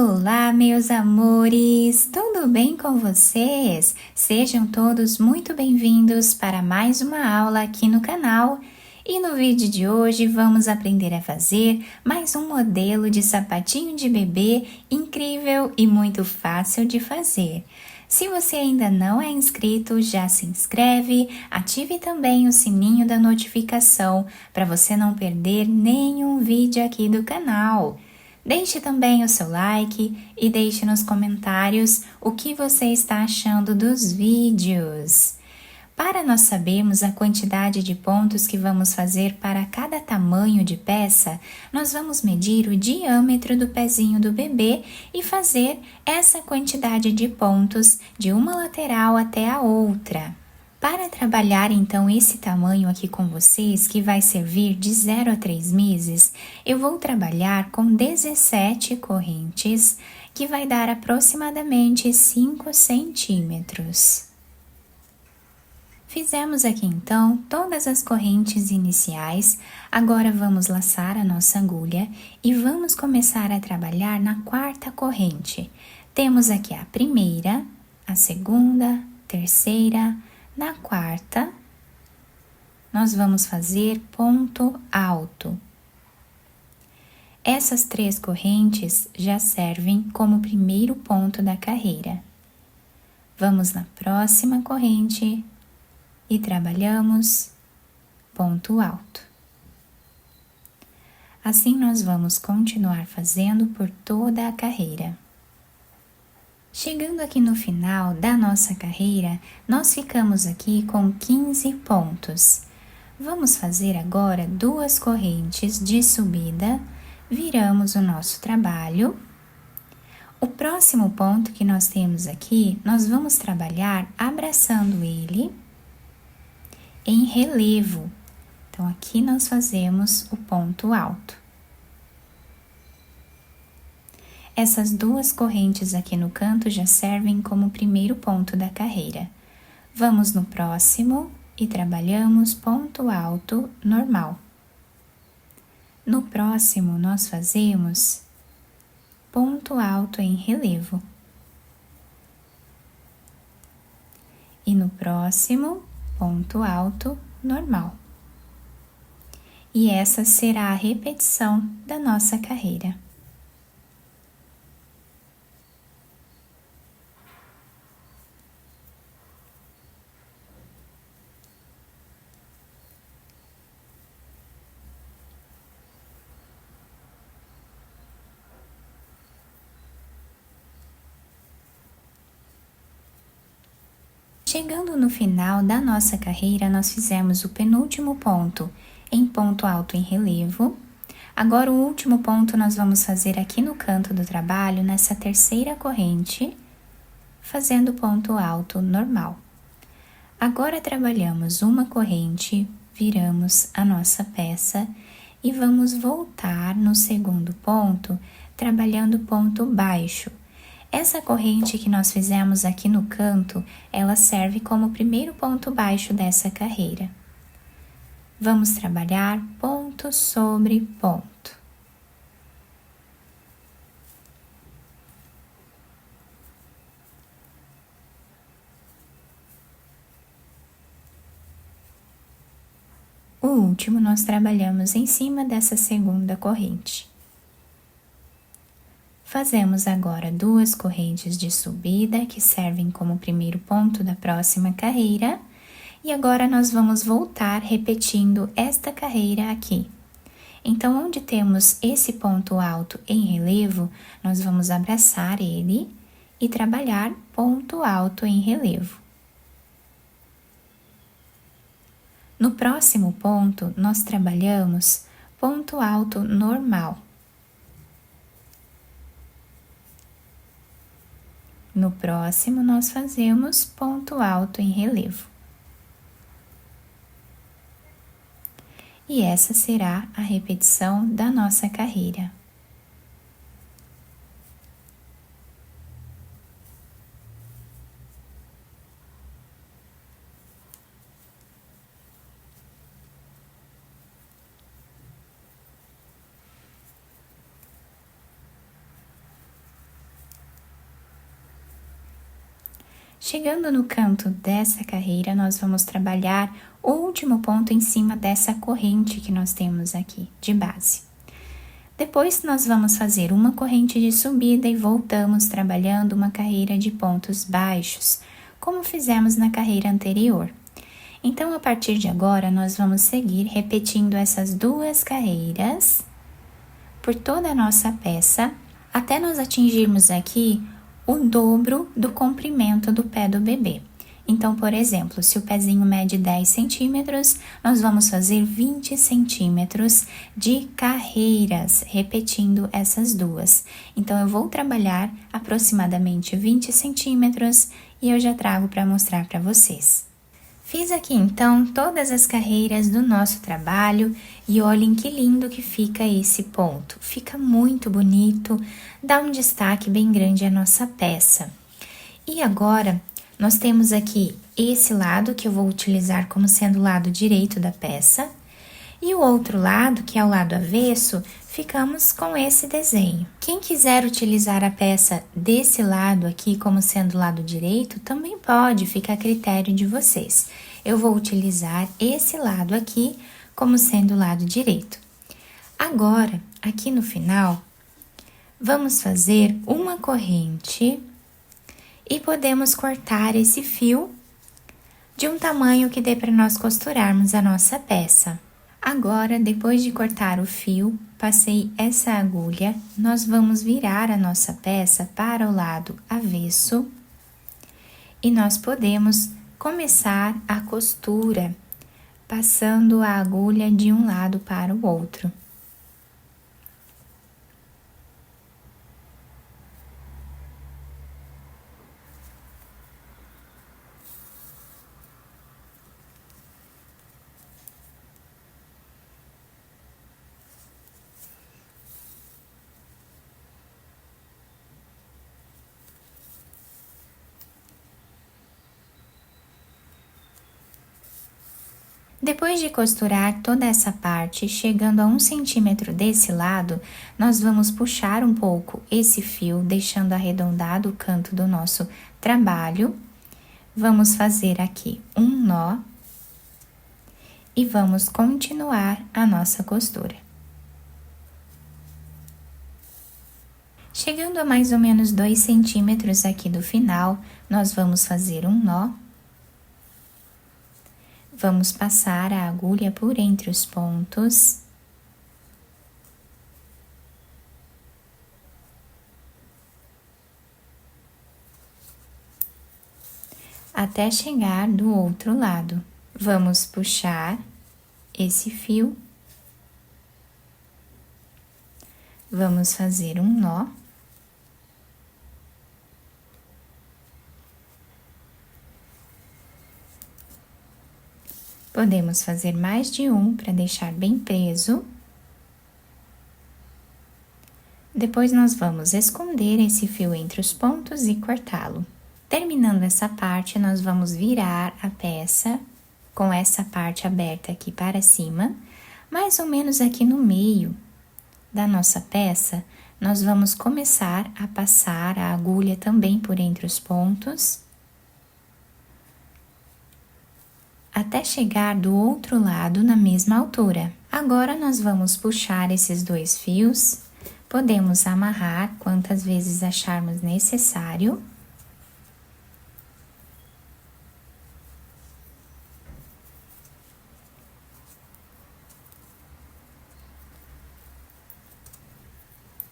Olá, meus amores! Tudo bem com vocês? Sejam todos muito bem-vindos para mais uma aula aqui no canal. E no vídeo de hoje vamos aprender a fazer mais um modelo de sapatinho de bebê incrível e muito fácil de fazer. Se você ainda não é inscrito, já se inscreve, ative também o sininho da notificação para você não perder nenhum vídeo aqui do canal. Deixe também o seu like e deixe nos comentários o que você está achando dos vídeos. Para nós sabermos a quantidade de pontos que vamos fazer para cada tamanho de peça, nós vamos medir o diâmetro do pezinho do bebê e fazer essa quantidade de pontos de uma lateral até a outra. Para trabalhar então esse tamanho aqui com vocês, que vai servir de 0 a 3 meses, eu vou trabalhar com 17 correntes, que vai dar aproximadamente 5 centímetros. Fizemos aqui então todas as correntes iniciais, agora vamos laçar a nossa agulha e vamos começar a trabalhar na quarta corrente. Temos aqui a primeira, a segunda, terceira. Na quarta, nós vamos fazer ponto alto. Essas 3 correntes já servem como primeiro ponto da carreira. Vamos na próxima corrente e trabalhamos ponto alto. Assim, nós vamos continuar fazendo por toda a carreira. Chegando aqui no final da nossa carreira, nós ficamos aqui com 15 pontos. Vamos fazer agora 2 correntes de subida, viramos o nosso trabalho. O próximo ponto que nós temos aqui, nós vamos trabalhar abraçando ele em relevo. Então, aqui nós fazemos o ponto alto. Essas 2 correntes aqui no canto já servem como primeiro ponto da carreira. Vamos no próximo e trabalhamos ponto alto normal. No próximo, nós fazemos ponto alto em relevo. E no próximo, ponto alto normal. E essa será a repetição da nossa carreira. Chegando no final da nossa carreira, nós fizemos o penúltimo ponto em ponto alto em relevo. Agora, o último ponto nós vamos fazer aqui no canto do trabalho, nessa terceira corrente, fazendo ponto alto normal. Agora, trabalhamos uma corrente, viramos a nossa peça e vamos voltar no segundo ponto, trabalhando ponto baixo. Essa corrente que nós fizemos aqui no canto, ela serve como primeiro ponto baixo dessa carreira. Vamos trabalhar ponto sobre ponto. O último nós trabalhamos em cima dessa segunda corrente. Fazemos agora 2 correntes de subida, que servem como primeiro ponto da próxima carreira, e agora nós vamos voltar repetindo esta carreira aqui. Então, onde temos esse ponto alto em relevo, nós vamos abraçar ele e trabalhar ponto alto em relevo. No próximo ponto, nós trabalhamos ponto alto normal. No próximo, nós fazemos ponto alto em relevo. E essa será a repetição da nossa carreira. Chegando no canto dessa carreira, nós vamos trabalhar o último ponto em cima dessa corrente que nós temos aqui de base. Depois nós vamos fazer uma corrente de subida e voltamos trabalhando uma carreira de pontos baixos, como fizemos na carreira anterior. Então, a partir de agora, nós vamos seguir repetindo essas duas carreiras por toda a nossa peça, até nós atingirmos aqui o dobro do comprimento do pé do bebê. Então, por exemplo, se o pezinho mede 10 centímetros, nós vamos fazer 20 centímetros de carreiras, repetindo essas duas. Então, eu vou trabalhar aproximadamente 20 centímetros e eu já trago para mostrar para vocês. Fiz aqui, então, todas as carreiras do nosso trabalho e olhem que lindo que fica esse ponto. Fica muito bonito, dá um destaque bem grande à nossa peça. E agora, nós temos aqui esse lado que eu vou utilizar como sendo o lado direito da peça. E o outro lado, que é o lado avesso, ficamos com esse desenho. Quem quiser utilizar a peça desse lado aqui como sendo o lado direito, também pode, fica a critério de vocês. Eu vou utilizar esse lado aqui como sendo o lado direito. Agora, aqui no final, vamos fazer uma corrente e podemos cortar esse fio de um tamanho que dê para nós costurarmos a nossa peça. Agora, depois de cortar o fio, passei essa agulha, nós vamos virar a nossa peça para o lado avesso e nós podemos começar a costura, passando a agulha de um lado para o outro. Depois de costurar toda essa parte, chegando a 1 centímetro desse lado, nós vamos puxar um pouco esse fio, deixando arredondado o canto do nosso trabalho. Vamos fazer aqui um nó e vamos continuar a nossa costura. Chegando a mais ou menos 2 centímetros aqui do final, nós vamos fazer um nó. Vamos passar a agulha por entre os pontos. Até chegar do outro lado. Vamos puxar esse fio. Vamos fazer um nó. Podemos fazer mais de um para deixar bem preso. Depois, nós vamos esconder esse fio entre os pontos e cortá-lo. Terminando essa parte, nós vamos virar a peça com essa parte aberta aqui para cima. Mais ou menos aqui no meio da nossa peça, nós vamos começar a passar a agulha também por entre os pontos, até chegar do outro lado na mesma altura. Agora, nós vamos puxar esses dois fios, podemos amarrar quantas vezes acharmos necessário.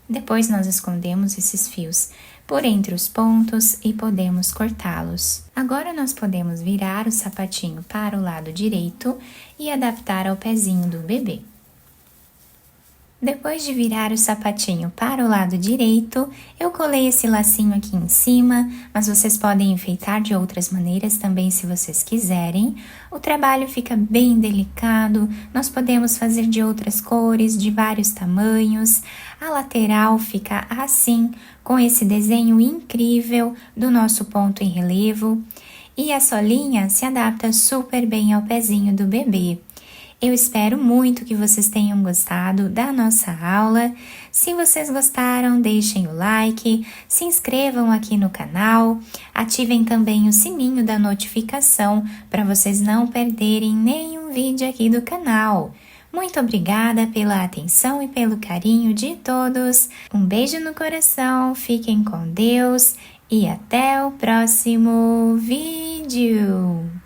Depois, nós escondemos esses fios por entre os pontos e podemos cortá-los. Agora, nós podemos virar o sapatinho para o lado direito e adaptar ao pezinho do bebê. Depois de virar o sapatinho para o lado direito, eu colei esse lacinho aqui em cima, mas vocês podem enfeitar de outras maneiras também se vocês quiserem. O trabalho fica bem delicado, nós podemos fazer de outras cores, de vários tamanhos. A lateral fica assim, com esse desenho incrível do nosso ponto em relevo. E a solinha se adapta super bem ao pezinho do bebê. Eu espero muito que vocês tenham gostado da nossa aula. Se vocês gostaram, deixem o like, se inscrevam aqui no canal, ativem também o sininho da notificação para vocês não perderem nenhum vídeo aqui do canal. Muito obrigada pela atenção e pelo carinho de todos. Um beijo no coração, fiquem com Deus e até o próximo vídeo!